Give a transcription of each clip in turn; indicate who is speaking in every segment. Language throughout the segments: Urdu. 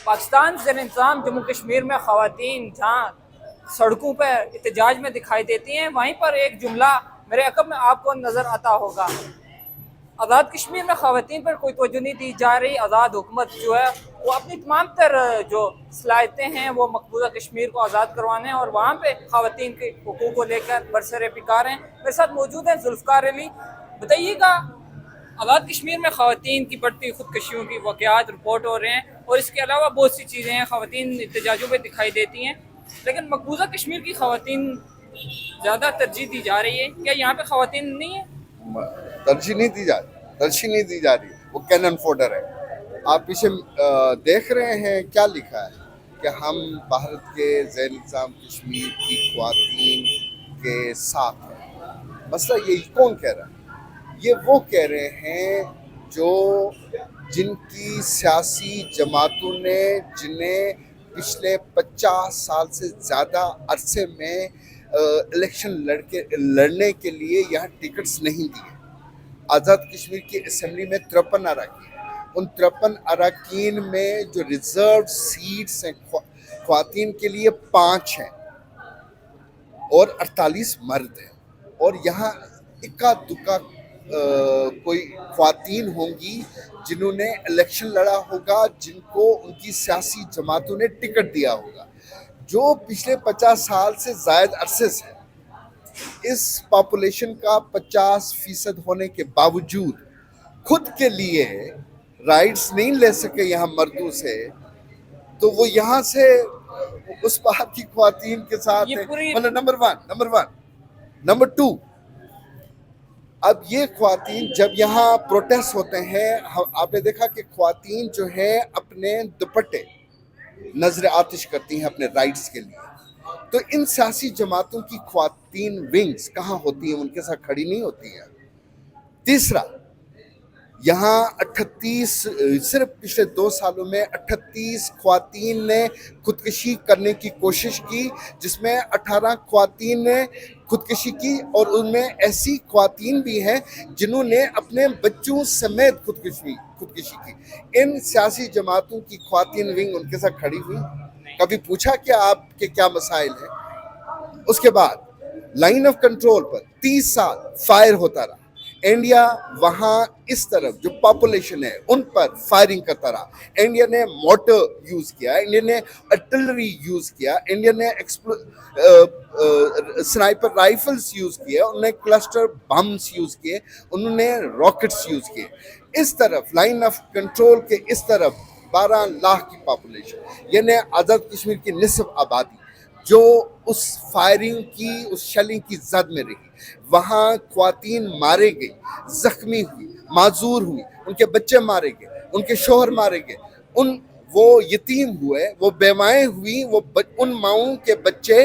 Speaker 1: پاکستان زیر انتظام جموں کشمیر میں خواتین جہاں سڑکوں پہ احتجاج میں دکھائی دیتی ہیں، وہیں پر ایک جملہ میرے عقب میں آپ کو نظر آتا ہوگا۔ آزاد کشمیر میں خواتین پر کوئی توجہ نہیں دی جا رہی۔ آزاد حکومت جو ہے وہ اپنی تمام تر جو صلاحیتیں ہیں وہ مقبوضہ کشمیر کو آزاد کروانے ہیں، اور وہاں پہ خواتین کے حقوق کو لے کر برسر پیکار ہیں۔ میرے ساتھ موجود ہیں ذوالفقار علی۔ بتائیے گا، آزاد کشمیر میں خواتین کی بڑھتی خودکشیوں کی واقعات رپورٹ ہو رہے ہیں، اور اس کے علاوہ بہت سی چیزیں ہیں، خواتین احتجاجوں پہ دکھائی دیتی ہیں، لیکن مقبوضہ کشمیر کی خواتین زیادہ ترجیح دی جا رہی ہے۔ کیا یہاں پہ خواتین نہیں ہیں؟
Speaker 2: ترجیح نہیں دی جا رہی، وہ کینن فوڈر ہے۔ آپ پیچھے دیکھ رہے ہیں کیا لکھا ہے کہ ہم بھارت کے زیر نظام کشمیر کی خواتین کے ساتھ ہیں۔ مسئلہ یہی کون کہہ رہا ہے؟ یہ وہ کہہ رہے ہیں جن کی سیاسی جماعتوں نے جنہیں پچھلے 50 سال سے زیادہ عرصے میں الیکشن لڑنے کے لیے یہاں ٹکٹس نہیں دیے۔ آزاد کشمیر کی اسمبلی میں 53 اراکین، ان 53 اراکین میں جو ریزرو سیٹس ہیں خواتین کے لیے 5 ہیں اور 48 مرد ہیں، اور یہاں اکا دکا کوئی خواتین ہوں گی جنہوں نے الیکشن لڑا ہوگا، جن کو ان کی سیاسی جماعتوں نے ٹکٹ دیا ہوگا، جو پچھلے 50 سال سے زائد عرصے سے اس پاپولیشن کا 50% ہونے کے باوجود خود کے لیے رائٹس نہیں لے سکے یہاں مردوں سے، تو وہ یہاں سے اس باہر کی خواتین کے ساتھ ہیں۔ نمبر ون نمبر ٹو، اب یہ خواتین جب یہاں پروٹیسٹ ہوتے ہیں، آپ نے دیکھا کہ خواتین جو ہیں اپنے دوپٹے نظر آتش کرتی ہیں اپنے رائٹس کے لیے، تو ان سیاسی جماعتوں کی خواتین ونگز کہاں ہوتی ہیں؟ ان کے ساتھ کھڑی نہیں ہوتی ہیں۔ تیسرا، یہاں 38 صرف پچھلے 2 سالوں میں 38 خواتین نے خودکشی کرنے کی کوشش کی، جس میں 18 خواتین نے خودکشی کی، اور ان میں ایسی خواتین بھی ہیں جنہوں نے اپنے بچوں سمیت خودکشی کی۔ ان سیاسی جماعتوں کی خواتین ونگ ان کے ساتھ کھڑی ہوئی؟ کبھی پوچھا کہ آپ کے کیا مسائل ہیں؟ اس کے بعد لائن آف کنٹرول پر 30 سال فائر ہوتا رہا۔ انڈیا وہاں اس طرف جو پاپولیشن ہے ان پر فائرنگ کرتا رہا۔ انڈیا نے مورٹر یوز کیا، انڈیا نے آرٹلری یوز کیا، انڈیا نے سنائپر رائفلز یوز کیے، انہوں نے کلسٹر بمز یوز کیے، انہوں نے راکٹس یوز کیے۔ اس طرف لائن آف کنٹرول کے اس طرف 12 لاکھ کی پاپولیشن، یعنی آزاد کشمیر کی نصف آبادی جو اس فائرنگ کی، اس شیلنگ کی زد میں رہی۔ وہاں خواتین مارے گئی، زخمی ہوئی، معذور ہوئی، ان کے بچے مارے گئے، ان کے شوہر مارے گئے، وہ یتیم ہوئے، وہ بیوائیں ہوئی، ان ماؤں کے بچے،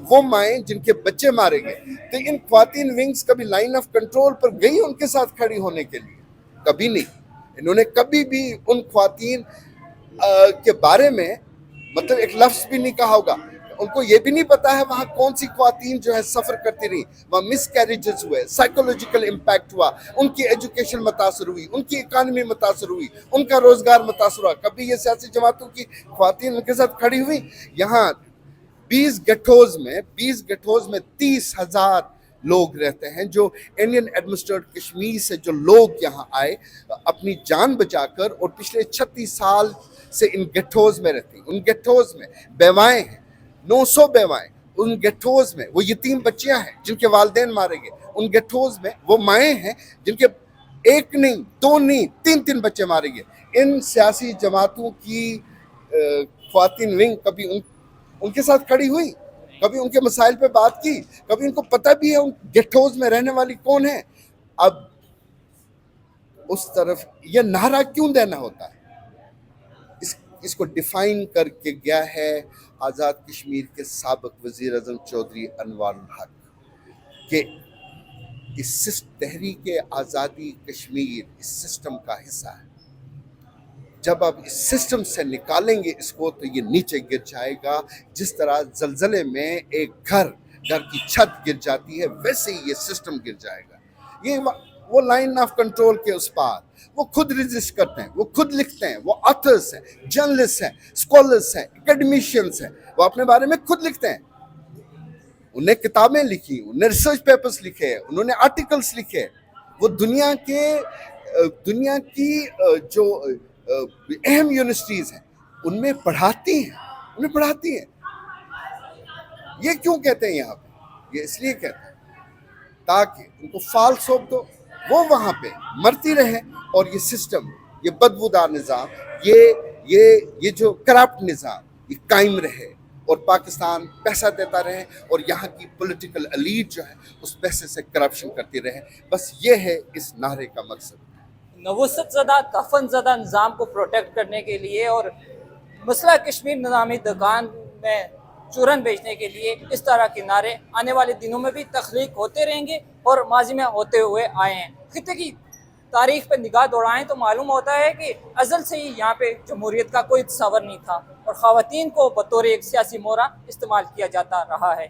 Speaker 2: وہ مائیں جن کے بچے مارے گئے۔ تو ان خواتین ونگز کبھی لائن آف کنٹرول پر گئی ان کے ساتھ کھڑی ہونے کے لیے؟ کبھی نہیں۔ انہوں نے کبھی بھی ان خواتین کے بارے میں مطلب ایک لفظ بھی نہیں کہا ہوگا۔ ان کو یہ بھی نہیں پتا ہے وہاں کون سی خواتین جو ہے سفر کرتی رہی، وہاں مس کیریجز ہوئے، سائیکولوجیکل امپیکٹ ہوا، ان کی ایجوکیشن متاثر ہوئی، ان کی اکانومی متاثر ہوئی، ان کا روزگار متاثر ہوا۔ کبھی یہ سیاسی جماعتوں کی خواتین ان کے ساتھ کھڑی ہوئی؟ یہاں 20 گٹھوز میں 30,000 لوگ رہتے ہیں، جو انڈین ایڈمنسٹریڈ کشمیر سے جو لوگ یہاں آئے اپنی جان بچا کر، اور پچھلے 36 سال سے ان گٹھوز میں رہتی ہیں۔ ان گٹھوز میں بیوائیں ہیں، 900 بیوائیں، ان گٹھوز میں وہ یتیم بچیاں ہیں جن کے والدین مارے گئے، ان گٹھوز میں وہ مائیں ہیں جن کے 1 نہیں 2 نہیں 3 بچے مارے گئے۔ ان سیاسی جماعتوں کی خواتین ونگ کبھی ان کے ساتھ کھڑی ہوئی؟ کبھی ان کے مسائل پہ بات کی؟ کبھی ان کو پتہ بھی ہے ان گٹھوز میں رہنے والی کون ہے؟ اب اس طرف یہ نعرہ کیوں دینا ہوتا ہے؟ اس کو ڈیفائن کر کے گیا ہے آزاد کشمیر کے سابق وزیر اعظم چودھری انوار الحق کہ اس تحریک آزادی کشمیر اس سسٹم کا حصہ ہے۔ جب آپ اس سسٹم سے نکالیں گے اس کو تو یہ نیچے گر جائے گا، جس طرح زلزلے میں ایک گھر کی چھت گر جاتی ہے، ویسے ہی یہ سسٹم گر جائے گا۔ یہ وہ لائن آف کنٹرول کے اس پار وہ خود رجسٹ کرتے ہیں, وہ خود لکھتے ہیں, وہ آتھرس ہیں, جرنلسٹ ہیں, اسکالرس ہیں, اکیڈمیشینس ہیں, وہ اپنے بارے میں خود لکھتے ہیں. انہیں کتابیں لکھی, انہیں ریسرچ پیپرز لکھے, انہوں نے آرٹیکلس لکھے, وہ دنیا کی جو اہم یونیورسٹیز ہیں ان میں پڑھاتی ہیں. یہ کیوں کہتے ہیں یہاں پہ؟ یہ اس لیے کہتے ہیں تاکہ ان کو فالس ہوپ دو, وہ وہاں پہ مرتی رہیں اور یہ سسٹم, یہ بدبودار نظام, یہ جو کرپٹ نظام یہ قائم رہے اور پاکستان پیسہ دیتا رہے اور یہاں کی پولیٹیکل ایلیٹ جو ہے اس پیسے سے کرپشن کرتی رہے. بس یہ ہے اس نعرے کا مقصد.
Speaker 1: نوست زدہ دفن زدہ نظام کو پروٹیکٹ کرنے کے لیے اور مسئلہ کشمیر نظامی دکان میں چورن بیچنے کے لیے اس طرح کے نعرے آنے والے دنوں میں بھی تخلیق ہوتے رہیں گے اور ماضی میں ہوتے ہوئے آئے ہیں. خطے کی تاریخ پہ نگاہ دوڑائیں تو معلوم ہوتا ہے کہ ازل سے ہی یہاں پہ جمہوریت کا کوئی تصور نہیں تھا اور خواتین کو بطور ایک سیاسی مورا استعمال کیا جاتا رہا ہے.